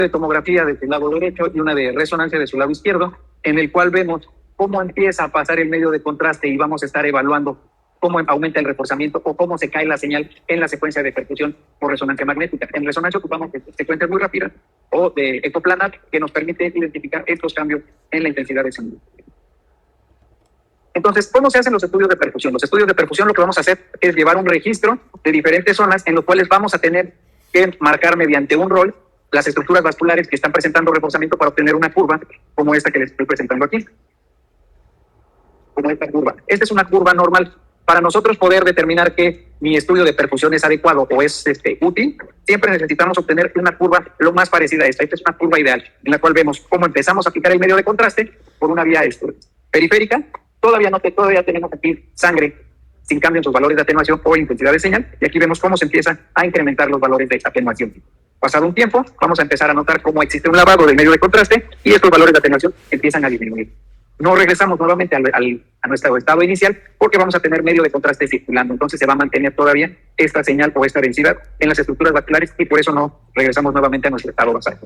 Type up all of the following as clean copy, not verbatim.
de tomografía de su lado derecho y una de resonancia de su lado izquierdo, en el cual vemos cómo empieza a pasar el medio de contraste y vamos a estar evaluando cómo aumenta el reforzamiento o cómo se cae la señal en la secuencia de percusión por resonancia magnética. En resonancia ocupamos secuencias muy rápidas o de ecoplanar que nos permite identificar estos cambios en la intensidad de señal. Entonces, ¿cómo se hacen los estudios de percusión? Los estudios de percusión lo que vamos a hacer es llevar un registro de diferentes zonas en los cuales vamos a tener que marcar mediante un rol las estructuras vasculares que están presentando reforzamiento para obtener una curva como esta que les estoy presentando aquí. Como esta curva. Esta es una curva normal. Para nosotros poder determinar que mi estudio de percusión es adecuado o es útil, siempre necesitamos obtener una curva lo más parecida a esta. Esta es una curva ideal en la cual vemos cómo empezamos a aplicar el medio de contraste por una vía periférica. Todavía tenemos aquí sangre sin cambio en sus valores de atenuación o intensidad de señal, y aquí vemos cómo se empiezan a incrementar los valores de atenuación. Pasado un tiempo, vamos a empezar a notar cómo existe un lavado del medio de contraste y estos valores de atenuación empiezan a disminuir. No regresamos nuevamente a nuestro estado inicial porque vamos a tener medio de contraste circulando, entonces se va a mantener todavía esta señal o esta densidad en las estructuras vasculares y por eso no regresamos nuevamente a nuestro estado basal.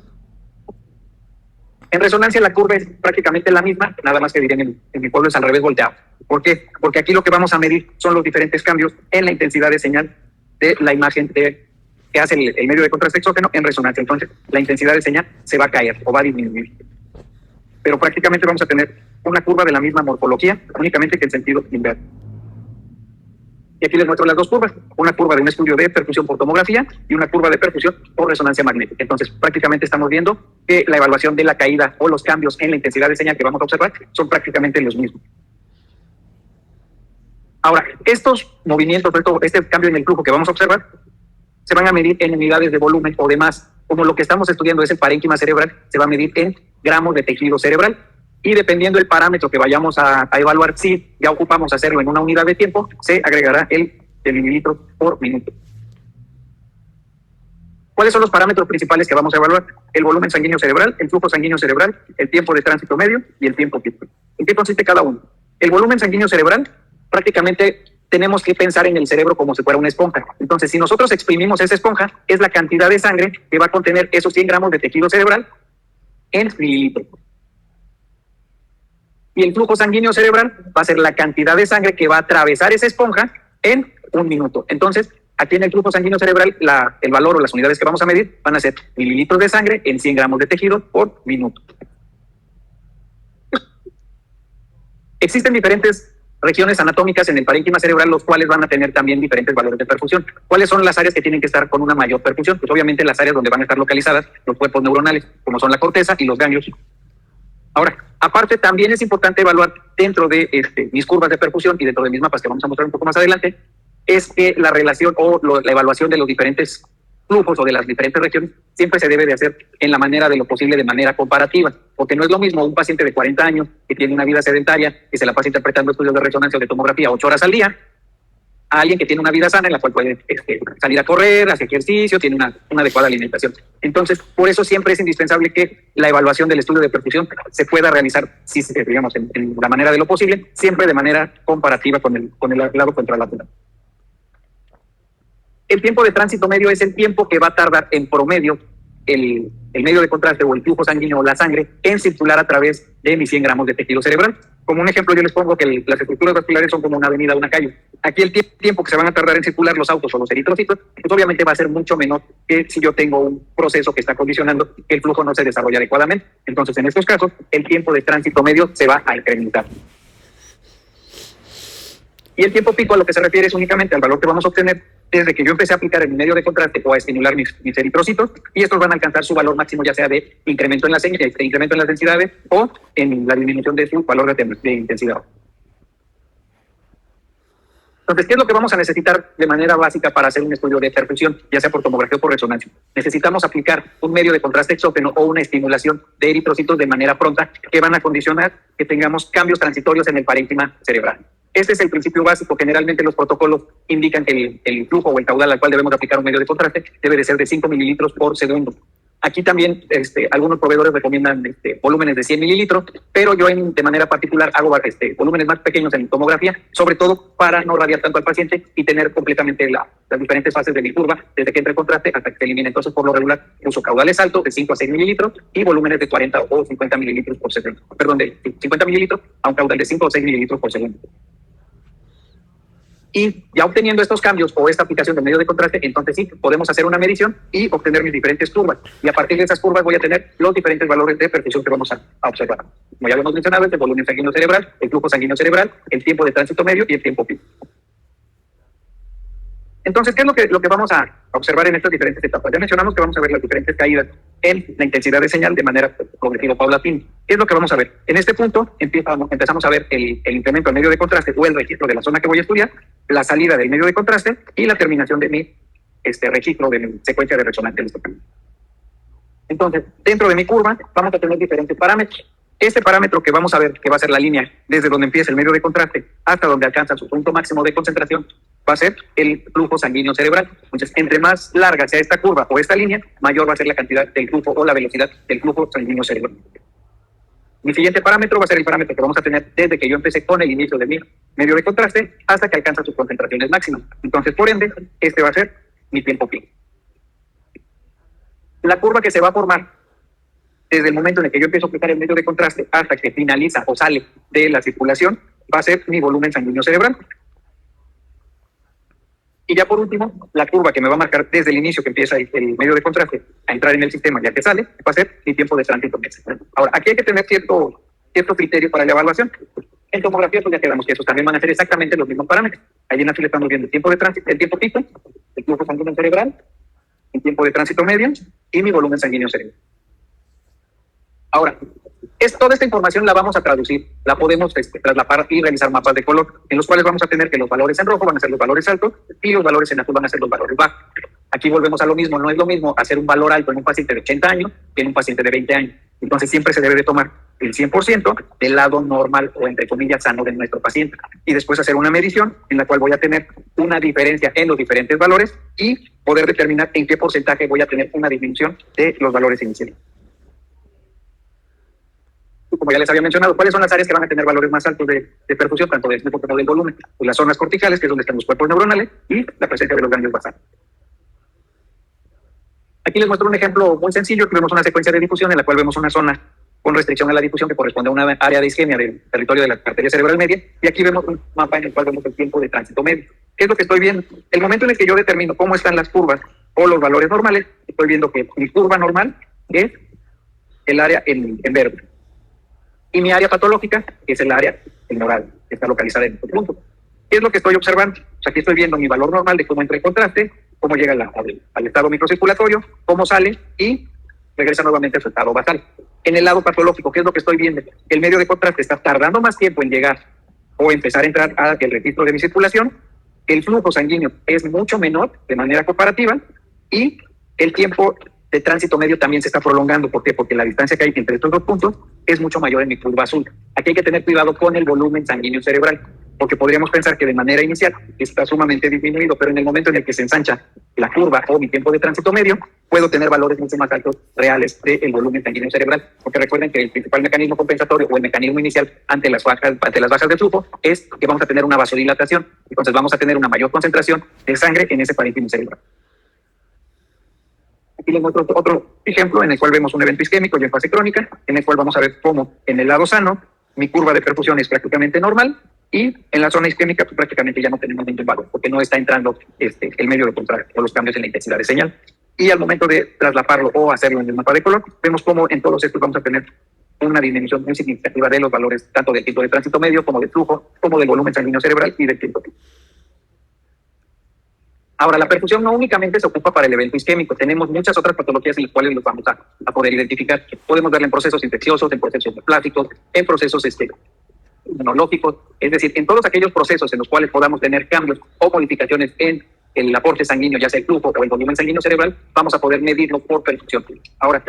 En resonancia la curva es prácticamente la misma, nada más que diré en mi pueblo es al revés volteado. ¿Por qué? Porque aquí lo que vamos a medir son los diferentes cambios en la intensidad de señal de la imagen que hace el medio de contraste exógeno en resonancia. Entonces, la intensidad de señal se va a caer o va a disminuir. Pero prácticamente vamos a tener una curva de la misma morfología, únicamente que en sentido inverso. Y aquí les muestro las dos curvas, una curva de un estudio de percusión por tomografía y una curva de percusión por resonancia magnética. Entonces, prácticamente estamos viendo que la evaluación de la caída o los cambios en la intensidad de señal que vamos a observar son prácticamente los mismos. Ahora, estos movimientos, este cambio en el flujo que vamos a observar, se van a medir en unidades de volumen o de masa. Como lo que estamos estudiando es el parénquima cerebral, se va a medir en gramos de tejido cerebral. Y dependiendo del parámetro que vayamos a evaluar, si ya ocupamos hacerlo en una unidad de tiempo, se agregará el mililitro por minuto. ¿Cuáles son los parámetros principales que vamos a evaluar? El volumen sanguíneo cerebral, el flujo sanguíneo cerebral, el tiempo de tránsito medio y el tiempo pico. ¿En qué consiste cada uno? El volumen sanguíneo cerebral, prácticamente tenemos que pensar en el cerebro como si fuera una esponja. Entonces, si nosotros exprimimos esa esponja, es la cantidad de sangre que va a contener esos 100 gramos de tejido cerebral en mililitros. Y el flujo sanguíneo cerebral va a ser la cantidad de sangre que va a atravesar esa esponja en un minuto. Entonces, aquí en el flujo sanguíneo cerebral, el valor o las unidades que vamos a medir van a ser mililitros de sangre en 100 gramos de tejido por minuto. Existen diferentes regiones anatómicas en el parénquima cerebral, los cuales van a tener también diferentes valores de perfusión. ¿Cuáles son las áreas que tienen que estar con una mayor perfusión? Pues obviamente las áreas donde van a estar localizadas los cuerpos neuronales, como son la corteza y los ganglios. Ahora, aparte, también es importante evaluar dentro de mis curvas de perfusión y dentro de mis mapas que vamos a mostrar un poco más adelante, es que la relación o la evaluación de los diferentes flujos o de las diferentes regiones siempre se debe de hacer en la manera de lo posible de manera comparativa, porque no es lo mismo un paciente de 40 años que tiene una vida sedentaria, que se la pasa interpretando estudios de resonancia o de tomografía 8 horas al día, a alguien que tiene una vida sana en la cual puede salir a correr, hacer ejercicio, tiene una adecuada alimentación. Entonces, por eso siempre es indispensable que la evaluación del estudio de perfusión se pueda realizar, digamos, en la manera de lo posible, siempre de manera comparativa con el lado contralateral. El tiempo de tránsito medio es el tiempo que va a tardar en promedio el medio de contraste o el flujo sanguíneo o la sangre en circular a través de mis 100 gramos de tejido cerebral. Como un ejemplo, yo les pongo que las estructuras vasculares son como una avenida o una calle. Aquí el tiempo que se van a tardar en circular los autos o los eritrocitos, pues obviamente va a ser mucho menor que si yo tengo un proceso que está condicionando que el flujo no se desarrolle adecuadamente. Entonces, en estos casos, el tiempo de tránsito medio se va a incrementar. Y el tiempo pico a lo que se refiere es únicamente al valor que vamos a obtener desde que yo empecé a aplicar el medio de contraste o a estimular mis eritrocitos, y estos van a alcanzar su valor máximo ya sea de incremento en la señal, de incremento en las densidades o en la disminución de su valor de intensidad. Entonces, ¿qué es lo que vamos a necesitar de manera básica para hacer un estudio de perfusión, ya sea por tomografía o por resonancia? Necesitamos aplicar un medio de contraste exógeno o una estimulación de eritrocitos de manera pronta que van a condicionar que tengamos cambios transitorios en el parénquima cerebral. Este es el principio básico. Generalmente los protocolos indican que el flujo o el caudal al cual debemos aplicar un medio de contraste debe de ser de 5 mililitros por segundo. Aquí también algunos proveedores recomiendan volúmenes de 100 mililitros, pero yo de manera particular hago volúmenes más pequeños en tomografía, sobre todo para no radiar tanto al paciente y tener completamente las diferentes fases de mi curva, desde que entre el contraste hasta que se elimine. Entonces, por lo regular, uso caudales altos de 5 a 6 mililitros y volúmenes de 40 o 50 mililitros por segundo. Perdón, de 50 mililitros a un caudal de 5 o 6 mililitros por segundo. Y ya obteniendo estos cambios o esta aplicación del medio de contraste, entonces sí, podemos hacer una medición y obtener mis diferentes curvas. Y a partir de esas curvas voy a tener los diferentes valores de perfusión que vamos a observar. Como ya lo hemos mencionado, el volumen sanguíneo cerebral, el flujo sanguíneo cerebral, el tiempo de tránsito medio y el tiempo pico. Entonces, ¿qué es lo que vamos a observar en estas diferentes etapas? Ya mencionamos que vamos a ver las diferentes caídas en la intensidad de señal de manera progresiva paulatina. ¿Qué es lo que vamos a ver? En este punto empezamos a ver el incremento del medio de contraste o el registro de la zona que voy a estudiar, la salida del medio de contraste y la terminación de mi registro de mi secuencia de resonancia. Entonces, dentro de mi curva vamos a tener diferentes parámetros. Este parámetro que vamos a ver, que va a ser la línea desde donde empieza el medio de contraste hasta donde alcanza su punto máximo de concentración, va a ser el flujo sanguíneo cerebral. Entonces, entre más larga sea esta curva o esta línea, mayor va a ser la cantidad del flujo o la velocidad del flujo sanguíneo cerebral. Mi siguiente parámetro va a ser el parámetro que vamos a tener desde que yo empecé con el inicio de mi medio de contraste hasta que alcanza sus concentraciones máximas. Entonces, por ende, este va a ser mi tiempo pico. La curva que se va a formar desde el momento en el que yo empiezo a aplicar el medio de contraste hasta que finaliza o sale de la circulación, va a ser mi volumen sanguíneo cerebral. Y ya por último, la curva que me va a marcar desde el inicio que empieza el medio de contraste a entrar en el sistema ya que sale, va a ser mi tiempo de tránsito. Ahora, aquí hay que tener cierto criterio para la evaluación. En tomografía, pues ya quedamos que esos también van a ser exactamente los mismos parámetros. Allí en azul estamos viendo el tiempo de tránsito, el tiempo pico, el flujo sanguíneo cerebral, el tiempo de tránsito medio y mi volumen sanguíneo cerebral. Ahora, toda esta información la vamos a traducir, la podemos traslapar y realizar mapas de color, en los cuales vamos a tener que los valores en rojo van a ser los valores altos y los valores en azul van a ser los valores bajos. Aquí volvemos a lo mismo, no es lo mismo hacer un valor alto en un paciente de 80 años que en un paciente de 20 años. Entonces siempre se debe de tomar el 100% del lado normal o entre comillas sano de nuestro paciente y después hacer una medición en la cual voy a tener una diferencia en los diferentes valores y poder determinar en qué porcentaje voy a tener una disminución de los valores iniciales. Como ya les había mencionado, ¿cuáles son las áreas que van a tener valores más altos de perfusión, tanto del tiempo como del volumen? Pues las zonas corticales, que es donde están los cuerpos neuronales, y la presencia de los ganglios basales. Aquí les muestro un ejemplo muy sencillo. Aquí vemos una secuencia de difusión en la cual vemos una zona con restricción a la difusión que corresponde a una área de isquemia del territorio de la arteria cerebral media, y aquí vemos un mapa en el cual vemos el tiempo de tránsito medio. ¿Qué es lo que estoy viendo? El momento en el que yo determino cómo están las curvas o los valores normales, estoy viendo que mi curva normal es el área en verde. Y mi área patológica es el área neural, que está localizada en este punto. ¿Qué es lo que estoy observando? O sea, aquí estoy viendo mi valor normal de cómo entra en contraste, cómo llega al estado microcirculatorio, cómo sale y regresa nuevamente a su estado basal. En el lado patológico, ¿qué es lo que estoy viendo? El medio de contraste está tardando más tiempo en llegar o empezar a entrar al registro de mi circulación, el flujo sanguíneo es mucho menor de manera comparativa y el tiempo de tránsito medio también se está prolongando. ¿Por qué? Porque la distancia que hay entre estos dos puntos es mucho mayor en mi curva azul. Aquí hay que tener cuidado con el volumen sanguíneo cerebral, porque podríamos pensar que de manera inicial está sumamente disminuido, pero en el momento en el que se ensancha la curva o mi tiempo de tránsito medio, puedo tener valores mucho más altos reales del volumen sanguíneo cerebral, porque recuerden que el principal mecanismo compensatorio o el mecanismo inicial ante las bajas del flujo es que vamos a tener una vasodilatación, entonces vamos a tener una mayor concentración de sangre en ese parénquima cerebral. Aquí les muestro otro ejemplo en el cual vemos un evento isquémico y en fase crónica, en el cual vamos a ver cómo en el lado sano mi curva de perfusión es prácticamente normal y en la zona isquémica pues, prácticamente ya no tenemos ningún valor porque no está entrando el medio de contraste o los cambios en la intensidad de señal. Y al momento de traslaparlo o hacerlo en el mapa de color, vemos cómo en todos estos vamos a tener una disminución muy significativa de los valores tanto del tiempo de tránsito medio como del flujo, como del volumen sanguíneo cerebral y del tiempo. Ahora, la perfusión no únicamente se ocupa para el evento isquémico, tenemos muchas otras patologías en las cuales los vamos a poder identificar. Podemos verla en procesos infecciosos, en procesos plásticos, en procesos inmunológicos, es decir, en todos aquellos procesos en los cuales podamos tener cambios o modificaciones en el aporte sanguíneo, ya sea el flujo o el volumen sanguíneo cerebral, vamos a poder medirlo por perfusión. Ahora,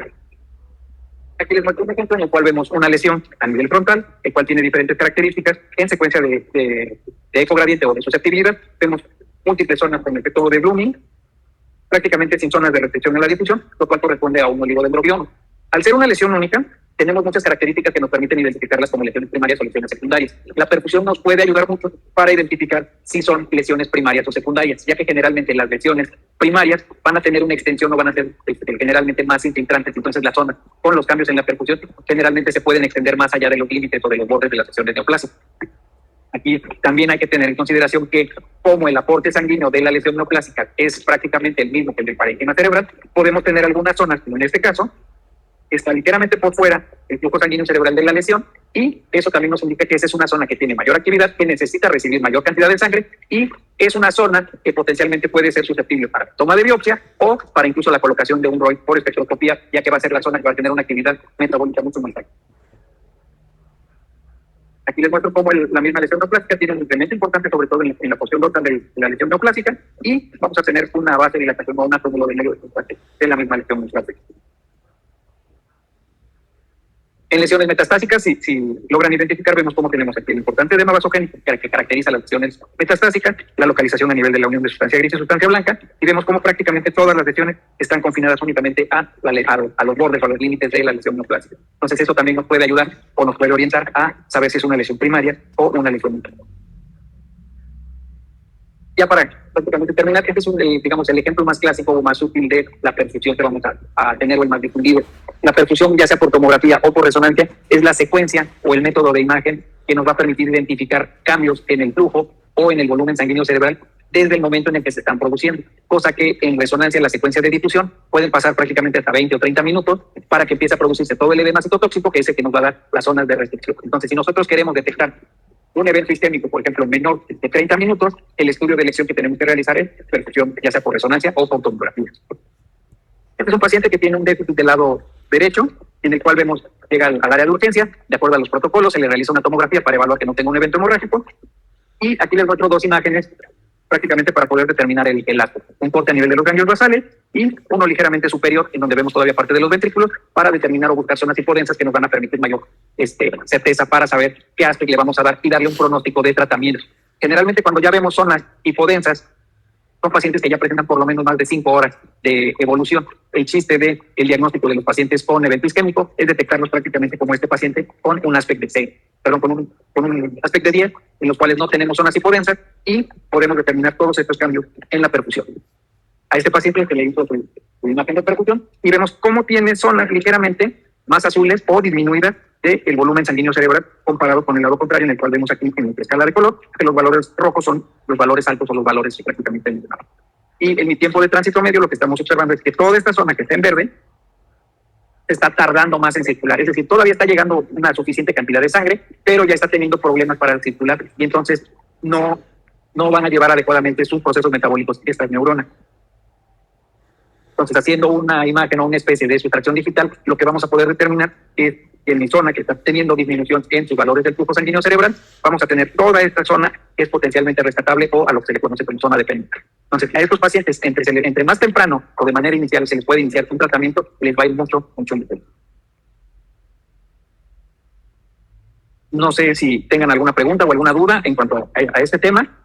aquí les muestro un ejemplo en el cual vemos una lesión a nivel frontal, el cual tiene diferentes características en secuencia de ecogradiente o de susceptibilidad. Vemos múltiples zonas con efecto de blooming, prácticamente sin zonas de restricción en la difusión, lo cual corresponde a un oligodendroglioma. Al ser una lesión única, tenemos muchas características que nos permiten identificarlas como lesiones primarias o lesiones secundarias. La perfusión nos puede ayudar mucho para identificar si son lesiones primarias o secundarias, ya que generalmente las lesiones primarias van a tener una extensión o van a ser generalmente más infiltrantes. Entonces, las zonas con los cambios en la perfusión generalmente se pueden extender más allá de los límites o de los bordes de las lesiones neoplásicas. Aquí también hay que tener en consideración que, como el aporte sanguíneo de la lesión neoplásica es prácticamente el mismo que el del parénquima cerebral, podemos tener algunas zonas, como en este caso, está ligeramente por fuera el flujo sanguíneo cerebral de la lesión, y eso también nos indica que esa es una zona que tiene mayor actividad, que necesita recibir mayor cantidad de sangre, y es una zona que potencialmente puede ser susceptible para toma de biopsia o para incluso la colocación de un ROI por espectroscopía, ya que va a ser la zona que va a tener una actividad metabólica mucho más alta. Aquí les muestro cómo la misma lesión neoplástica tiene un incremento importante, sobre todo en la porción dorsal de la lesión neoplástica, y vamos a tener una base de dilatación o un acúmulo de medio de la misma lesión neoplástica. En lesiones metastásicas, si logran identificar, vemos cómo tenemos aquí el importante edema vasogénico que caracteriza las lesiones metastásicas, la localización a nivel de la unión de sustancia gris y sustancia blanca, y vemos cómo prácticamente todas las lesiones están confinadas únicamente a los bordes o a los límites de la lesión neoplástica. Entonces, eso también nos puede ayudar o nos puede orientar a saber si es una lesión primaria o una lesión secundaria. Ya para prácticamente terminar, este es digamos, el ejemplo más clásico o más útil de la perfusión que vamos a tener o el más difundido. La perfusión, ya sea por tomografía o por resonancia, es la secuencia o el método de imagen que nos va a permitir identificar cambios en el flujo o en el volumen sanguíneo cerebral desde el momento en el que se están produciendo, cosa que en resonancia, en la secuencia de difusión, pueden pasar prácticamente hasta 20 o 30 minutos para que empiece a producirse todo el edema citotóxico, que es el que nos va a dar las zonas de restricción. Entonces, si nosotros queremos detectar un evento isquémico, por ejemplo, menor de 30 minutos, el estudio de elección que tenemos que realizar es perfusión, ya sea por resonancia o por tomografía. Este es un paciente que tiene un déficit del lado derecho, en el cual vemos, llega al área de urgencia, de acuerdo a los protocolos, se le realiza una tomografía para evaluar que no tenga un evento hemorrágico, y aquí les muestro dos imágenes prácticamente para poder determinar el acto. Un corte a nivel de los ganglios basales y uno ligeramente superior, en donde vemos todavía parte de los ventrículos, para determinar o buscar zonas hipodensas que nos van a permitir mayor certeza para saber qué aspecto le vamos a dar y darle un pronóstico de tratamiento. Generalmente, cuando ya vemos zonas hipodensas, son pacientes que ya presentan por lo menos más de 5 horas de evolución. El chiste del diagnóstico de los pacientes con evento isquémico es detectarlos prácticamente como este paciente con un aspecto de con un aspecto de 10, en los cuales no tenemos zonas hipodensas, y podemos determinar todos estos cambios en la perfusión. A este paciente se le hizo su imagen de perfusión y vemos cómo tiene zonas ligeramente más azules o disminuidas del volumen sanguíneo cerebral comparado con el lado contrario, en el cual vemos aquí en nuestra escala de color que los valores rojos son los valores altos o los valores prácticamente menores. Y en mi tiempo de tránsito medio lo que estamos observando es que toda esta zona que está en verde está tardando más en circular, es decir, todavía está llegando una suficiente cantidad de sangre, pero ya está teniendo problemas para circular, y entonces no van a llevar adecuadamente sus procesos metabólicos estas neuronas. Entonces, haciendo una imagen o una especie de sustracción digital, lo que vamos a poder determinar es que en mi zona que está teniendo disminución en sus valores del flujo sanguíneo cerebral, vamos a tener toda esta zona que es potencialmente rescatable o a lo que se le conoce como zona de pérdida. Entonces, a estos pacientes, entre más temprano o de manera inicial se les puede iniciar un tratamiento, les va a ir mucho mejor. No sé si tengan alguna pregunta o alguna duda en cuanto a este tema.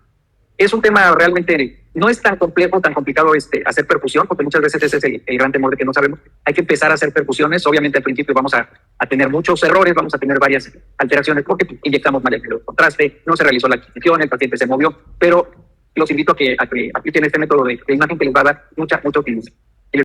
Es un tema realmente, no es tan complejo, tan complicado hacer perfusión, porque muchas veces ese es el gran temor de que no sabemos. Hay que empezar a hacer perfusiones. Obviamente al principio vamos a tener muchos errores, vamos a tener varias alteraciones porque inyectamos mal el contraste, no se realizó la adquisición, el paciente se movió, pero los invito a que apliquen este método de imagen que les va a dar mucha utilidad.